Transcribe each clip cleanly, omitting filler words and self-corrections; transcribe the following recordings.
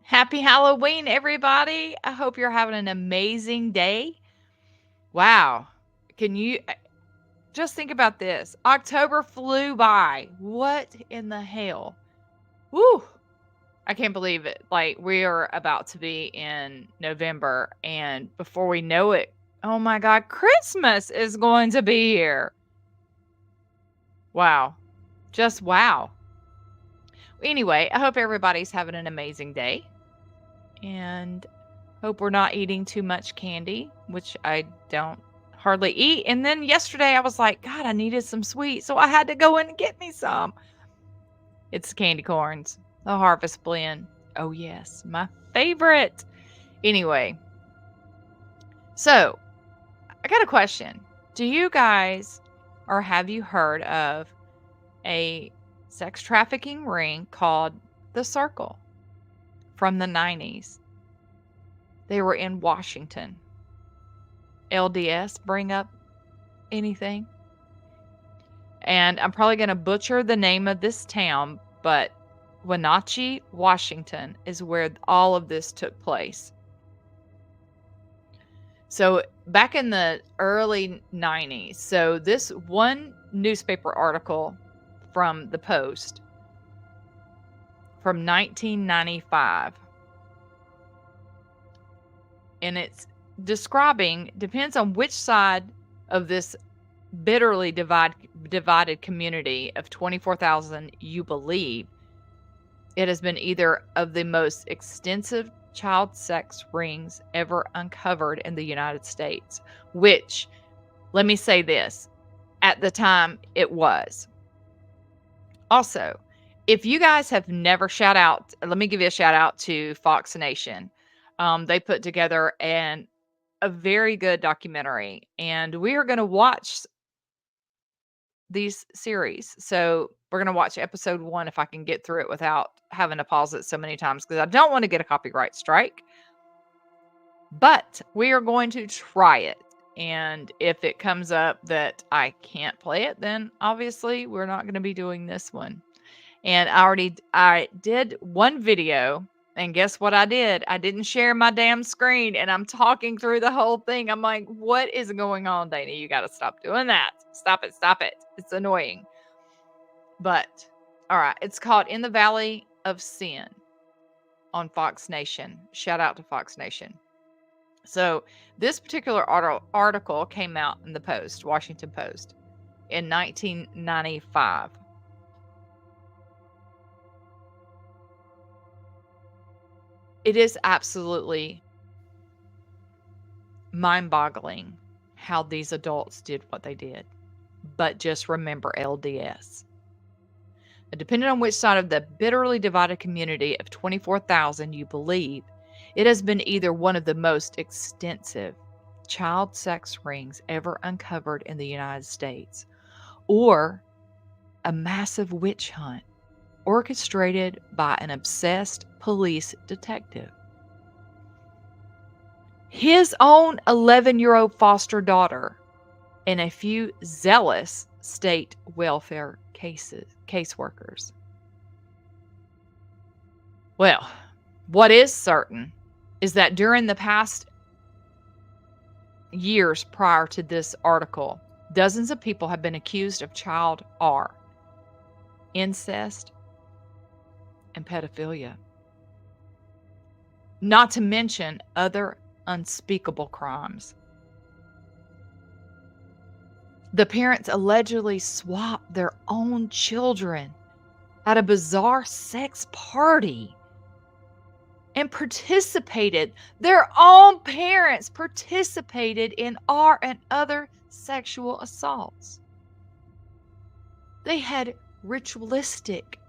Happy Halloween, everybody. I hope you're having an amazing day. Wow. Can you just think about this? October flew by. What in the hell? Woo. I can't believe it. Like, we are about to be in November, and before we know it, oh my God, Christmas is going to be here. Wow. Just wow. Anyway, I hope everybody's having an amazing day. And hope we're not eating too much candy, which I don't hardly eat. And then yesterday I was like, God, I needed some sweet. So I had to go in and get me some. It's candy corns, the Harvest Blend. Oh, yes, my favorite. Anyway, so I got a question. Do you guys or have you heard of a sex trafficking ring called The Circle from the 90s? They were in Washington. LDS bring up anything? And I'm probably going to butcher the name of this town, but Wenatchee, Washington is where all of this took place. So back in the early 90s, so this one newspaper article from the Post from 1995, and it's describing, depends on which side of this bitterly divided community of 24,000 you believe, it has been either of the most extensive child sex rings ever uncovered in the United States, which, let me say this, at the time it was. Also, if you guys have never let me give you a shout out to Fox Nation. They put together a very good documentary, and we are going to watch these series. So we're going to watch episode 1 if I can get through it without having to pause it so many times, because I don't want to get a copyright strike. But we are going to try it. And if it comes up that I can't play it, then obviously we're not going to be doing this one. And I did one video, and guess what I did? I didn't share my damn screen, and I'm talking through the whole thing. I'm like, what is going on, Dana? You got to stop doing that. Stop it. Stop it. It's annoying. But all right, it's called In the Valley of Sin on Fox Nation. Shout out to Fox Nation. So this particular article came out in the Post, Washington Post, in 1995. It is absolutely mind-boggling how these adults did what they did. But just remember LDS. Depending on which side of the bitterly divided community of 24,000 you believe, it has been either one of the most extensive child sex rings ever uncovered in the United States, or a massive witch hunt orchestrated by an obsessed police detective. His own 11-year-old foster daughter and a few zealous state welfare caseworkers. Well, what is certain is that during the past years prior to this article, dozens of people have been accused of child R, incest, and pedophilia. Not to mention other unspeakable crimes. The parents allegedly swapped their own children at a bizarre sex party and their own parents participated in R and other sexual assaults. They had ritualistic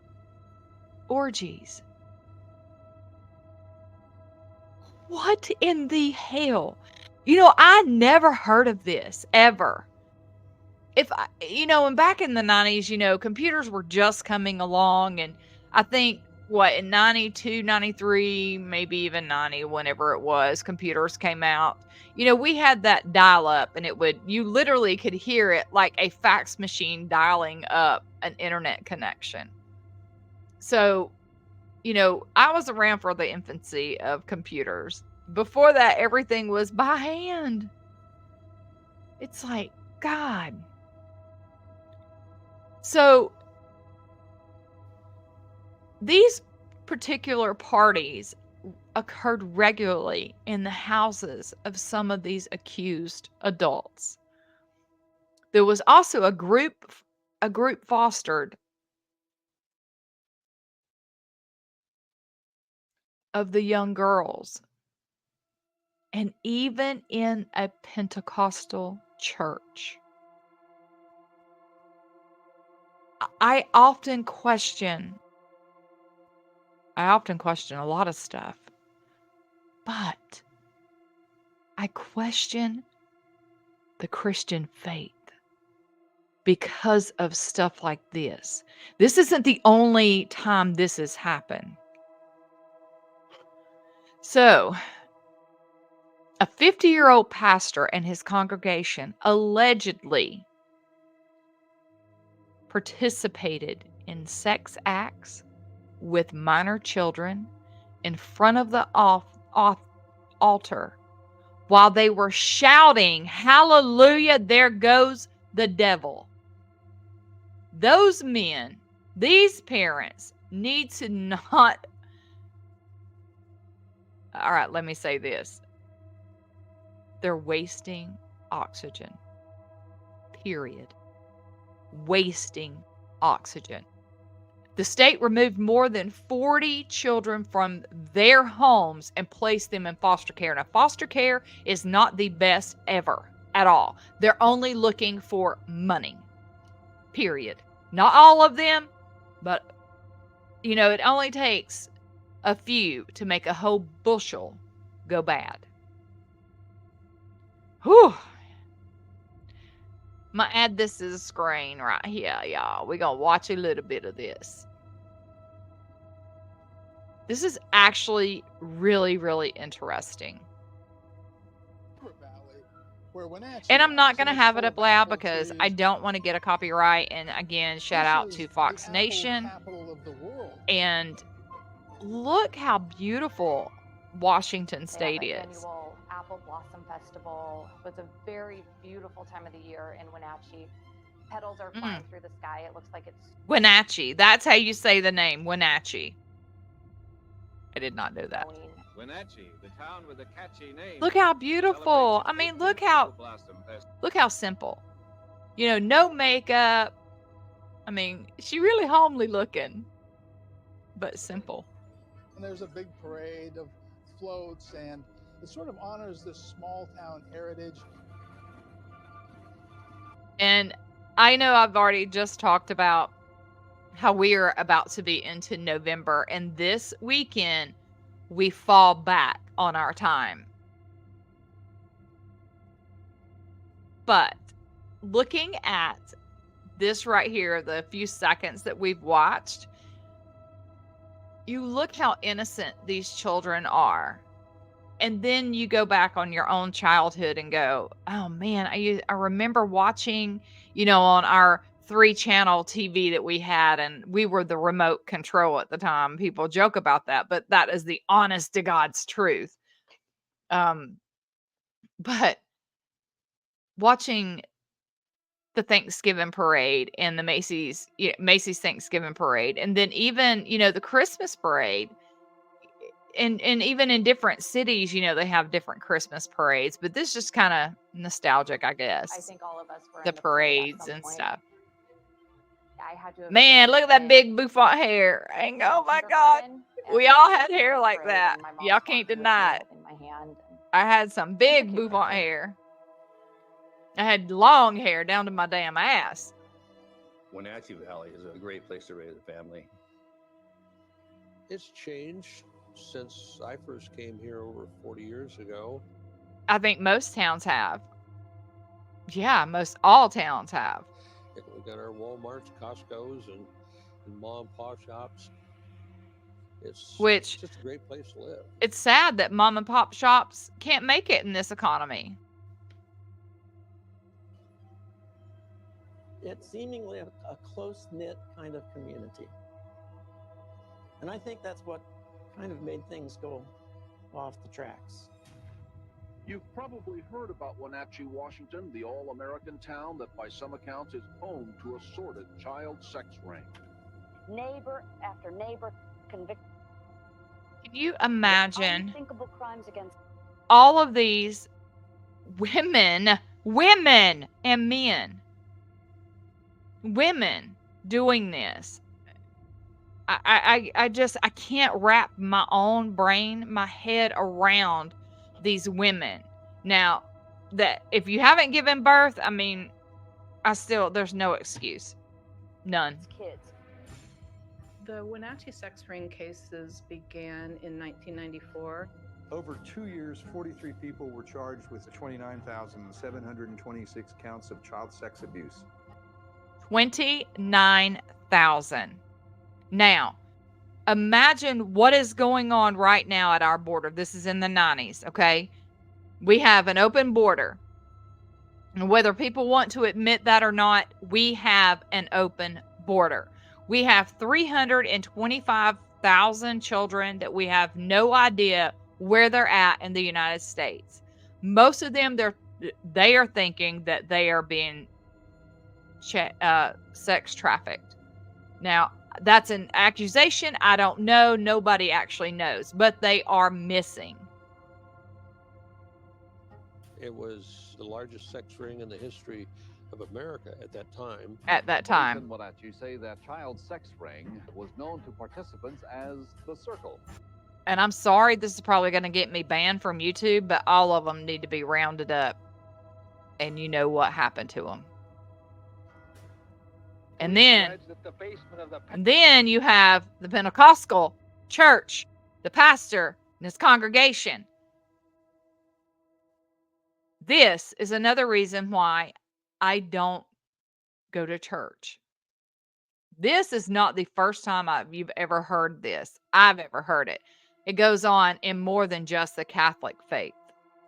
orgies. What in the hell? I never heard of this ever. And back in the 90s, computers were just coming along, and I think in 92, 93, maybe even 90, whenever it was, computers came out. We had that dial up, and you literally could hear it like a fax machine dialing up an internet connection. So I was around for the infancy of computers. Before that, everything was by hand. It's like, God. So these particular parties occurred regularly in the houses of some of these accused adults. There was also a group fostered of the young girls, and even in a Pentecostal church. I often question a lot of stuff, but I question the Christian faith because of stuff like this. This isn't the only time this has happened. So, a 50-year-old pastor and his congregation allegedly participated in sex acts with minor children in front of the altar while they were shouting, "Hallelujah, there goes the devil." Those men, these parents, need to not. All right, let me say this. They're wasting oxygen. Period. Wasting oxygen. The state removed more than 40 children from their homes and placed them in foster care. Now, foster care is not the best ever at all. They're only looking for money. Period. Not all of them, but it only takes a few to make a whole bushel go bad. Whew. I'm going to add this to the screen right here, y'all. We're going to watch a little bit of this. This is actually really, really interesting. And I'm not going to have it up loud because I don't want to get a copyright. And again, shout out to Fox Nation. And look how beautiful Washington State is. Annual Apple Blossom Festival was a very beautiful time of the year in Wenatchee. Petals are flying through the sky. It looks like it's Wenatchee. That's how you say the name, Wenatchee. I did not know that. Wenatchee, the town with a catchy name. Look how beautiful. I mean, look how simple. No makeup. I mean, she really homely looking, but simple. And there's a big parade of floats, and it sort of honors this small town heritage. And I know I've already just talked about how we are about to be into November, and this weekend we fall back on our time. But looking at this right here, the few seconds that we've watched, you look how innocent these children are. And then you go back on your own childhood and go, oh man, I remember watching, on our 3-channel TV that we had, and we were the remote control at the time. People joke about that, but that is the honest to God's truth. But watching the Thanksgiving parade and the Macy's Thanksgiving parade, and then even, the Christmas parade, and even in different cities, they have different Christmas parades, but this just kind of nostalgic, I guess. I think all of us were the in the parade parades and point. stuff. I had to have Man, been look at that in big bouffant hair. Oh my God. kindergarten, We and all I had was hair in the like parade, that. and my mom's Y'all can't walking with deny it. me holding my hand, and I had some big cute bouffant picture. hair. I had long hair down to my damn ass. Wenatchee Valley is a great place to raise a family. It's changed since I first came here over 40 years ago. I think most towns have. Yeah, most all towns have. We got our Walmarts, Costco's, and mom and pop shops. It's just a great place to live. It's sad that mom and pop shops can't make it in this economy. It's seemingly a close-knit kind of community. And I think that's what kind of made things go off the tracks. You've probably heard about Wenatchee, Washington, the all-American town that by some accounts is home to a sordid child sex ring. Neighbor after neighbor convicted. Can you imagine Unthinkable crimes against all of these women and men, women doing this? I can't wrap my own brain, my head around these women. Now, that if you haven't given birth, I mean, there's no excuse. None. kids. The Wenatchee sex ring cases began in 1994. Over 2 years, 43 people were charged with 29,726 counts of child sex abuse. 29,000. Now, imagine what is going on right now at our border. This is in the 90s, okay? We have an open border. And whether people want to admit that or not, we have an open border. We have 325,000 children that we have no idea where they're at in the United States. Most of them, they are thinking that they are being sex trafficked. Now, that's an accusation. I don't know. Nobody actually knows, but they are missing. It was the largest sex ring in the history of America at that time. At that time. Police in Wenatchee say that child sex ring was known to participants as the Circle. And I'm sorry, this is probably going to get me banned from YouTube, but all of them need to be rounded up. And you know what happened to them. And then you have the Pentecostal church, the pastor and his congregation. This is another reason why I don't go to church. This is not the first time you've ever heard this. I've ever heard it. It goes on in more than just the Catholic faith.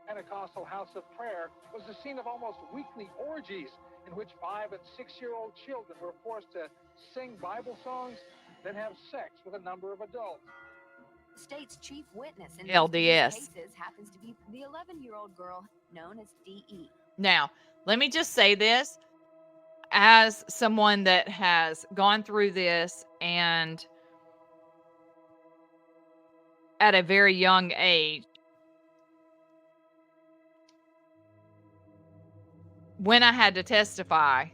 Pentecostal house of prayer was the scene of almost weekly orgies in which 5- and 6-year-old children were forced to sing Bible songs, then have sex with a number of adults. The state's chief witness in LDS. these cases happens to be the 11-year-old girl known as DE. Now, let me just say this as someone that has gone through this and at a very young age, when I had to testify,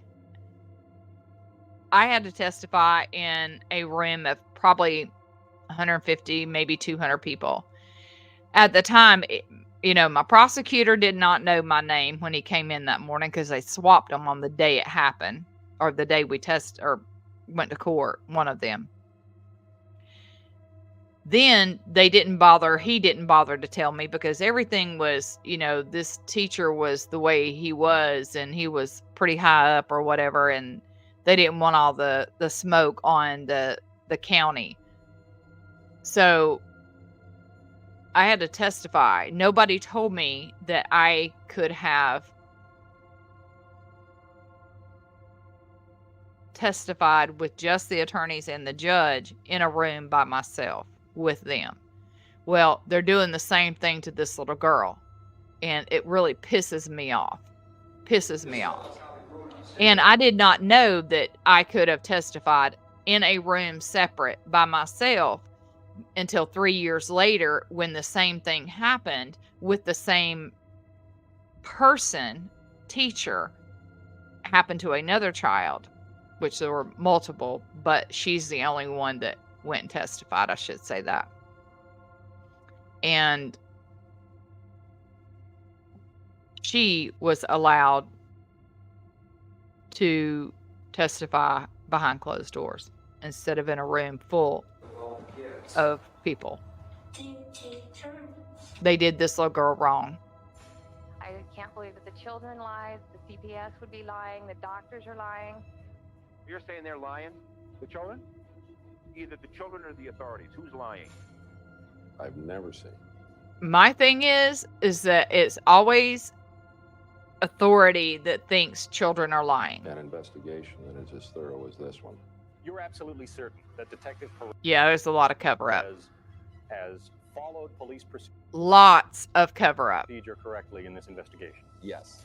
I had to testify in a room of probably 150, maybe 200 people. At the time, my prosecutor did not know my name when he came in that morning because they swapped them on the day it happened, or the day we went to court, one of them. Then he didn't bother to tell me because everything was, this teacher was the way he was and he was pretty high up or whatever. And they didn't want all the smoke on the county. So I had to testify. Nobody told me that I could have testified with just the attorneys and the judge in a room by myself with them. Well, they're doing the same thing to this little girl, and it really pisses me off. And I did not know that I could have testified in a room separate by myself until 3 years later when the same thing happened with the same person, teacher, happened to another child, which there were multiple, but she's the only one that went and testified, I should say that. And she was allowed to testify behind closed doors instead of in a room full of people. They did this little girl wrong. I can't believe that the children lied, the CPS would be lying, the doctors are lying. You're saying they're lying? The children? Either the children or the authorities. Who's lying? I've never seen. My thing is that it's always authority that thinks children are lying. An investigation that is as thorough as this one. You're absolutely certain that Detective Perez Yeah, there's a lot of cover up. has followed police Lots of cover up. procedure correctly in this investigation? Yes.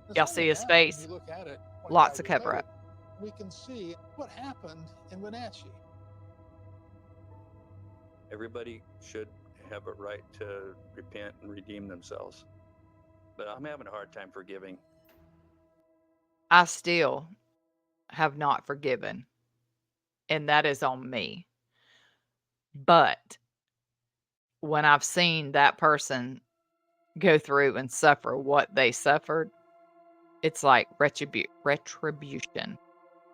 It's Y'all only see his now, when face? you look at it, Lots 25 of years cover later, up. we can see what happened in Wenatchee. Everybody should have a right to repent and redeem themselves. But I'm having a hard time forgiving. I still have not forgiven, and that is on me. But when I've seen that person go through and suffer what they suffered, it's like retribution,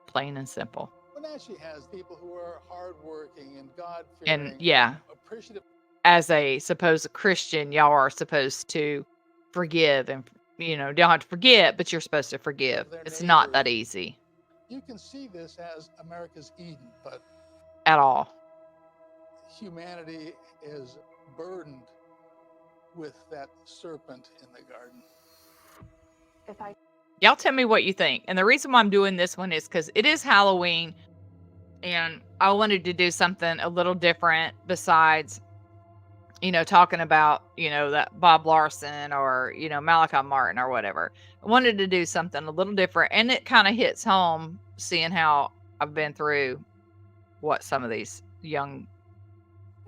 plain and simple. Wenatchee has people who are hardworking and God-fearing, And yeah, appreciative. as a supposed Christian, y'all are supposed to forgive and, don't have to forget, but you're supposed to forgive. their It's not that neighbors. easy You can see this as America's Eden, but at all. humanity is burdened with that serpent in the garden. If I Y'all tell me what you think. And the reason why I'm doing this one is because it is Halloween, and I wanted to do something a little different besides, talking about, that Bob Larson or, Malachi Martin or whatever. I wanted to do something a little different, and it kind of hits home seeing how I've been through what some of these young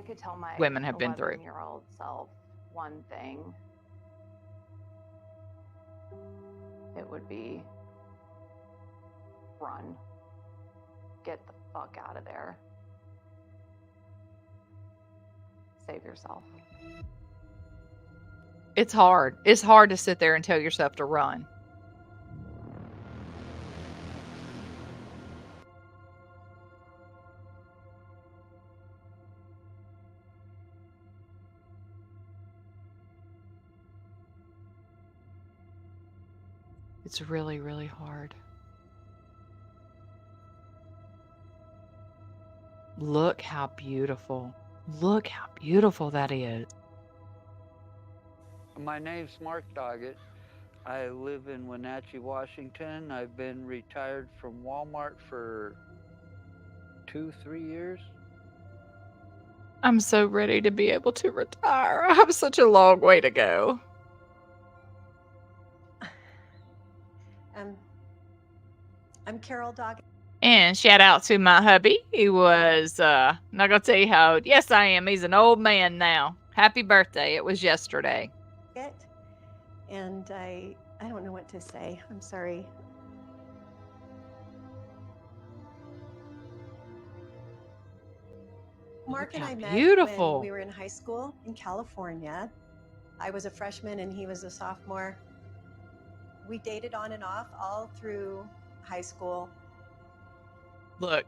could tell my women have been through. 11-year-old self one thing, it would be run. Get the fuck out of there. Save yourself. It's hard. It's hard to sit there and tell yourself to run. It's really, really hard. Look how beautiful. Look how beautiful that is. My name's Mark Doggett. I live in Wenatchee, Washington. I've been retired from Walmart for 2-3 years. I'm so ready to be able to retire. I have such a long way to go. I'm Carol Doggett. And shout out to my hubby. He was, not going to tell you how old. Yes, I am. He's an old man now. Happy birthday. It was yesterday. And I don't know what to say. I'm sorry. Mark and I met when we were in high school in California. I was a freshman and he was a sophomore. We dated on and off all through high school. Look,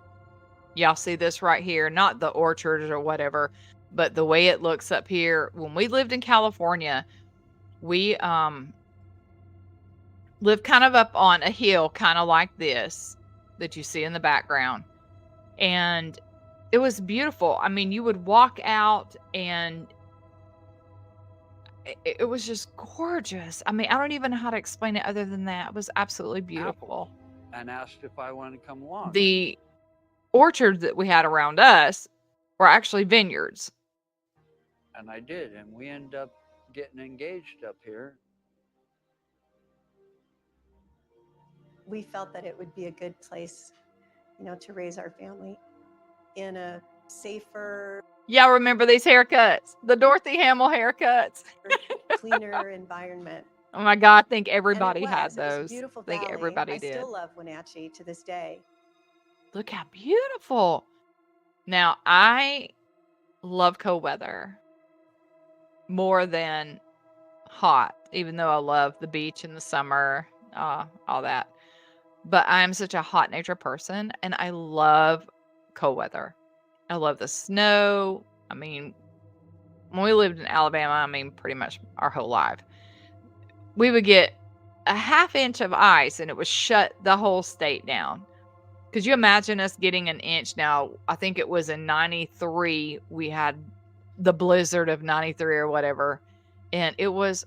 y'all see this right here, not the orchards or whatever, but the way it looks up here. When we lived in California, we lived kind of up on a hill, kind of like this that you see in the background. And it was beautiful. I mean, you would walk out and it was just gorgeous. I mean, I don't even know how to explain it other than that. It was absolutely beautiful. And asked if I wanted to come along. The orchards that we had around us were actually vineyards. And I did, and we ended up getting engaged up here. We felt that it would be a good place, to raise our family in a safer, Y'all remember these haircuts? The Dorothy Hamill haircuts. cleaner environment. Oh my God, I think And it everybody was. had It was a those. beautiful I think valley. everybody I did. still love Wenatchee to this day. Look how beautiful. Now, I love cold weather more than hot, even though I love the beach in the summer, all that. But I'm such a hot nature person, and I love cold weather. I love the snow. I mean, when we lived in Alabama, pretty much our whole life, we would get a ½ inch of ice and it would shut the whole state down. Could you imagine us getting an inch? Now, I think it was in 93, we had the blizzard of 93 or whatever, and it was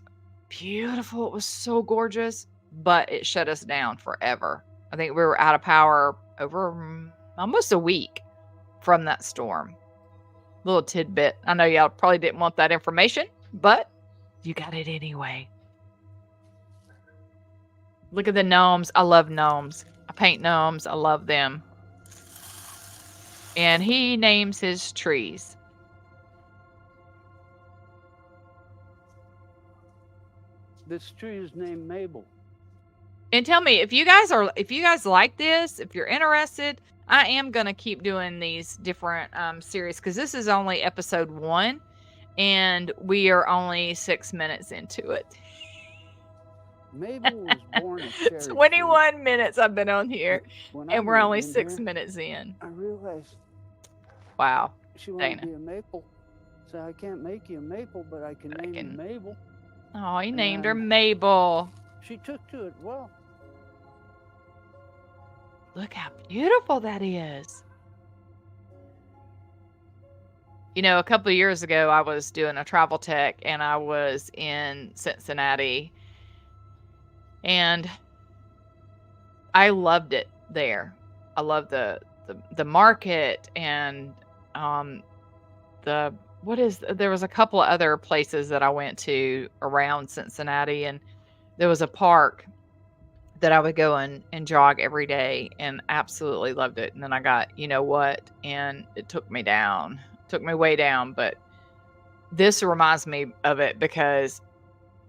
beautiful. It was so gorgeous, but it shut us down forever. I think we were out of power over almost a week from that storm. Little tidbit. I know y'all probably didn't want that information, but you got it anyway. Look at the gnomes. I love gnomes. I paint gnomes. I love them. And he names his trees. This tree is named Mabel. And tell me if you guys like this, if you're interested, I am going to keep doing these different series because this is only episode 1 and we are only 6 minutes into it. Mabel was born in Cherry 21 minutes I've been on here When and I we're only moved in 6 here, minutes in. I realized Wow. she wanted Dana. to be a maple. So I can't make you a maple, but I can name you Mabel. Oh, he named her Mabel. She took to it well. Look how beautiful that is. You know, a couple of years ago, I was doing a travel tech and I was in Cincinnati. And I loved it there. I love the market and there was a couple of other places that I went to around Cincinnati, and there was a park that I would go and jog every day and absolutely loved it. And then I got, you know what, and it took me way down. But this reminds me of it because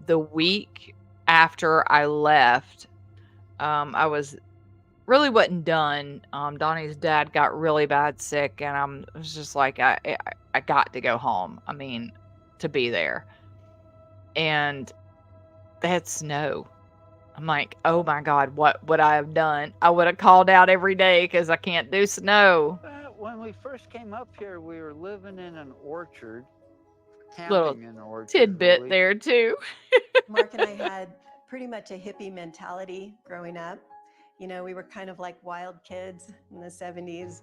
the week after I left, I really wasn't done. Donnie's dad got really bad sick, and I was just like, I got to go home. I mean, to be there. And they had snow. I'm like, oh my God, what would I have done? I would have called out every day because I can't do snow. When we first came up here, we were living in an orchard. Little Having an orchard, tidbit really. there too. Mark and I had pretty much a hippie mentality growing up. You know, we were kind of like wild kids in the 70s.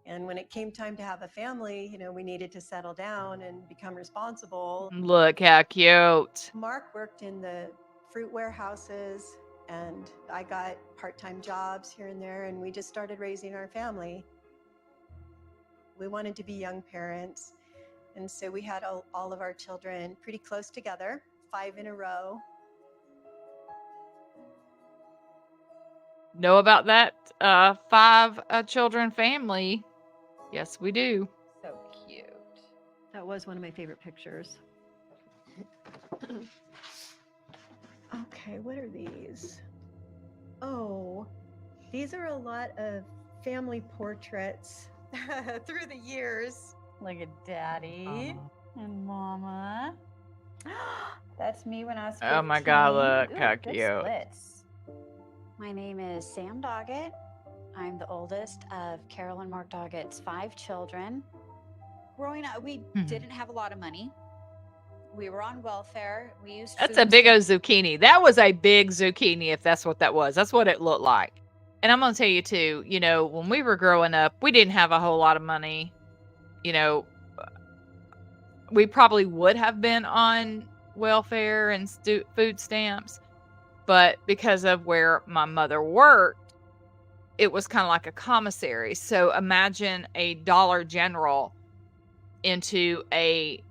And when it came time to have a family, you know, we needed to settle down and become responsible. Look how cute. Mark worked in the fruit warehouses, and I got part-time jobs here and there, and we just started raising our family. We wanted to be young parents, and so we had all of our children pretty close together, 5 in a row. Know about that 5 children family? Yes, we do. So cute. That was one of my favorite pictures. Okay, what are these? Oh, these are a lot of family portraits through the years. Look at Daddy and Mama. That's me when I was 15. Oh my God, look Ooh, how good cute. splits. My name is Sam Doggett. I'm the oldest of Carol and Mark Doggett's 5 children. Growing up, we didn't have a lot of money. We were on welfare. We used That's food a big old stamps. zucchini. That was a big zucchini, if that's what that was. That's what it looked like. And I'm going to tell you, too, you know, when we were growing up, we didn't have a whole lot of money. You know, we probably would have been on welfare and food stamps. But because of where my mother worked, it was kind of like a commissary. So imagine a Dollar General into a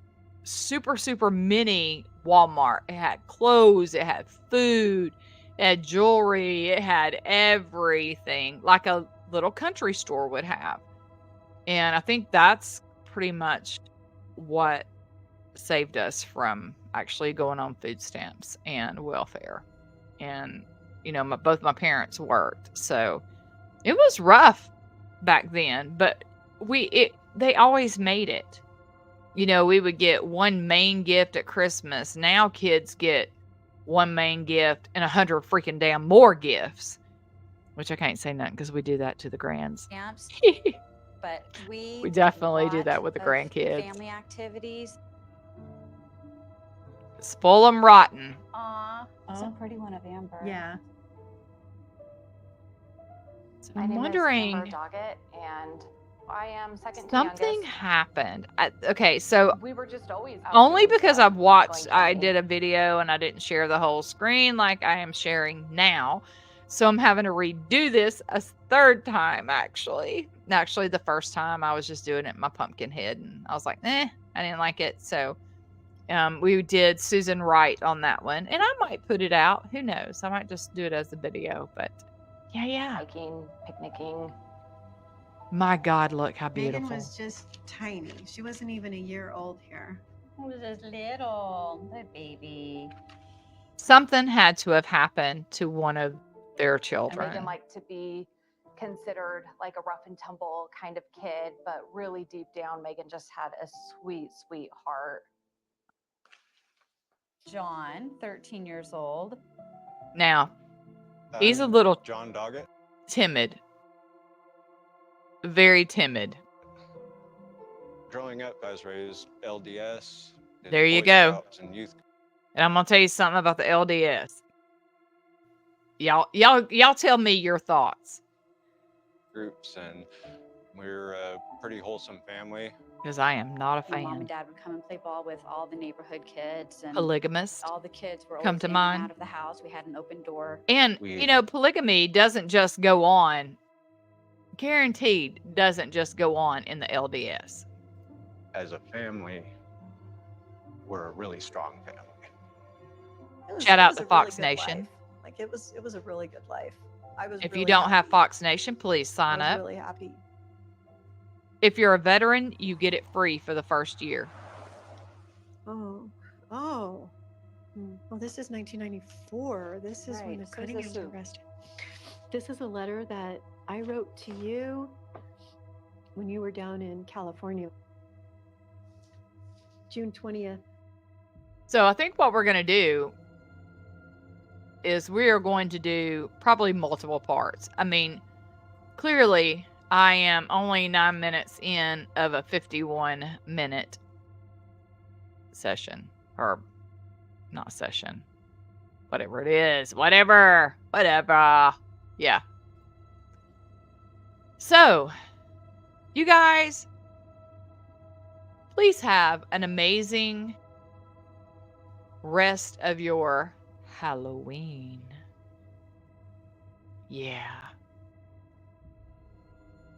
super, super mini Walmart. It had clothes, it had food, it had jewelry, it had everything like a little country store would have. And I think that's pretty much what saved us from actually going on food stamps and welfare. And, you know, both my parents worked. So it was rough back then, but they always made it. You know, we would get one main gift at Christmas. Now kids get one main gift and 100 freaking damn more gifts, which I can't say nothing because we do that to the grands. Stamps. But we We definitely did do that lots with the of grandkids. Family activities. Spoil 'em rotten. Aw, it's a pretty one of Amber. Yeah. My I'm name wondering, is Amber Doggett, and I am second to something youngest. happened. Okay, so We were just always out only doing because stuff, I've watched, going I camping. did a video and I didn't share the whole screen like I am sharing now. So I'm having to redo this a third time, actually. Actually, the first time I was just doing it in my pumpkin head, and I was like, I didn't like it. So we did Susan Wright on that one, and I might put it out. Who knows? I might just do it as a video, but yeah. Hiking, picnicking. My God, look how Megan beautiful. was just tiny. She wasn't even a year old here. It was just little baby. Something had to have happened to one of their And children. Megan liked to be considered like a rough and tumble kind of kid, but really deep down, Megan just had a sweet, sweet heart. John, 13 years old. Now, he's a little John Doggett. timid. Very timid. Growing up, I was raised LDS. did There you Boy go. Scouts and youth And I'm gonna tell you something about the LDS. Y'all tell me your thoughts. groups, and we're a pretty wholesome family. Because I am not a My mom fan. and dad would come and play ball with all the neighborhood kids, and Polygamist. all the kids were Come always to in and mind. out of the house. We had an open door. And, you know, polygamy doesn't just go on, guaranteed, doesn't just go on in the LDS. As a family, we're a really strong family. Shout it out was to a really Fox good Nation. life. Like it was a really good life. I was. If really you don't have happy. Fox Nation, please I sign was up. really happy. If you're a veteran, you get it free for the first year. Oh. Well, this is 1994. This is when the Cunninghams were arrested. This is a letter that I wrote to you when you were down in California. June 20th. So I think what we're going to do is we are going to do probably multiple parts. I mean, clearly I am only 9 minutes in of a 51-minute session, or not session, whatever it is, whatever. Yeah. So you guys, please have an amazing rest of your Halloween. Yeah.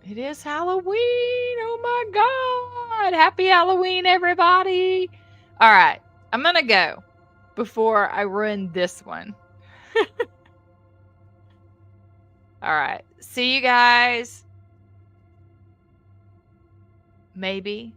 It is Halloween. Oh my God. Happy Halloween, everybody. All right. I'm going to go before I ruin this one. All right. See you guys. Maybe